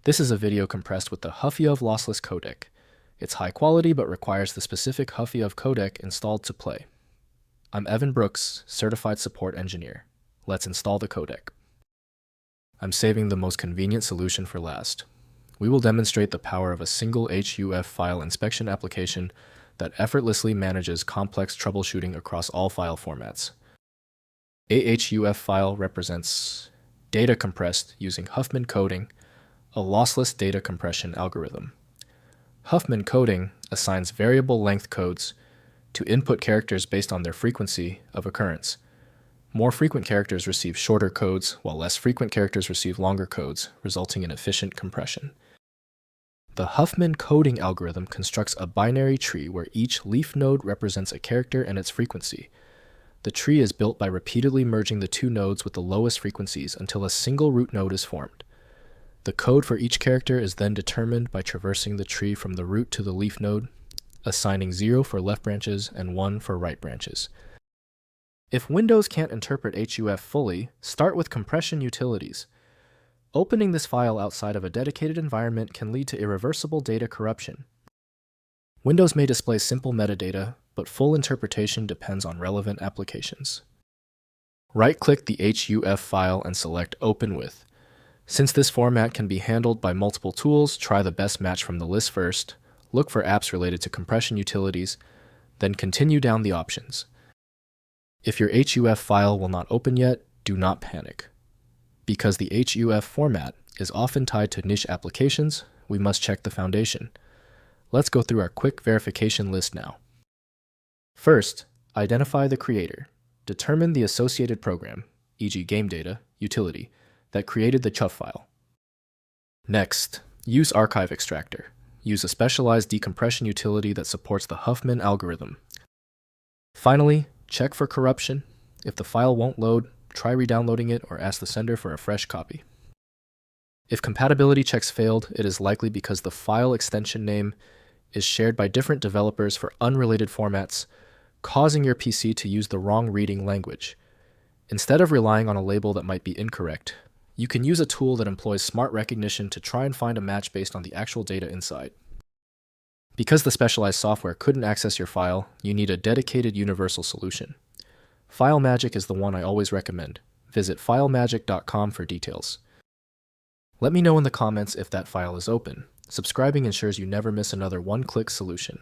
This is a video compressed with the HUF lossless codec. It's high quality but requires the specific HUF codec installed to play. I'm Evan Brooks, Certified Support Engineer. Let's install the codec. I'm saving the most convenient solution for last. We will demonstrate the power of a single HUF file inspection application that effortlessly manages complex troubleshooting across all file formats. A HUF file represents data compressed using Huffman coding, a lossless data compression algorithm. Huffman coding assigns variable length codes to input characters based on their frequency of occurrence. More frequent characters receive shorter codes, while less frequent characters receive longer codes, resulting in efficient compression. The Huffman coding algorithm constructs a binary tree where each leaf node represents a character and its frequency. The tree is built by repeatedly merging the two nodes with the lowest frequencies until a single root node is formed. The code for each character is then determined by traversing the tree from the root to the leaf node, assigning 0 for left branches and 1 for right branches. If Windows can't interpret HUF fully, start with compression utilities. Opening this file outside of a dedicated environment can lead to irreversible data corruption. Windows may display simple metadata, but full interpretation depends on relevant applications. Right-click the HUF file and select Open With. Since this format can be handled by multiple tools, try the best match from the list first, look for apps related to compression utilities, then continue down the options. If your HUF file will not open yet, do not panic. Because the HUF format is often tied to niche applications, we must check the foundation. Let's go through our quick verification list now. First, identify the creator. Determine the associated program, e.g. game data, utility, that created the HUF file. Next, use Archive Extractor. Use a specialized decompression utility that supports the Huffman algorithm. Finally, check for corruption. If the file won't load, try re-downloading it or ask the sender for a fresh copy. If compatibility checks failed, it is likely because the file extension name is shared by different developers for unrelated formats, causing your PC to use the wrong reading language. Instead of relying on a label that might be incorrect, you can use a tool that employs smart recognition to try and find a match based on the actual data inside. Because the specialized software couldn't access your file, you need a dedicated universal solution. FileMagick is the one I always recommend. Visit filemagick.com for details. Let me know in the comments if that file is open. Subscribing ensures you never miss another one-click solution.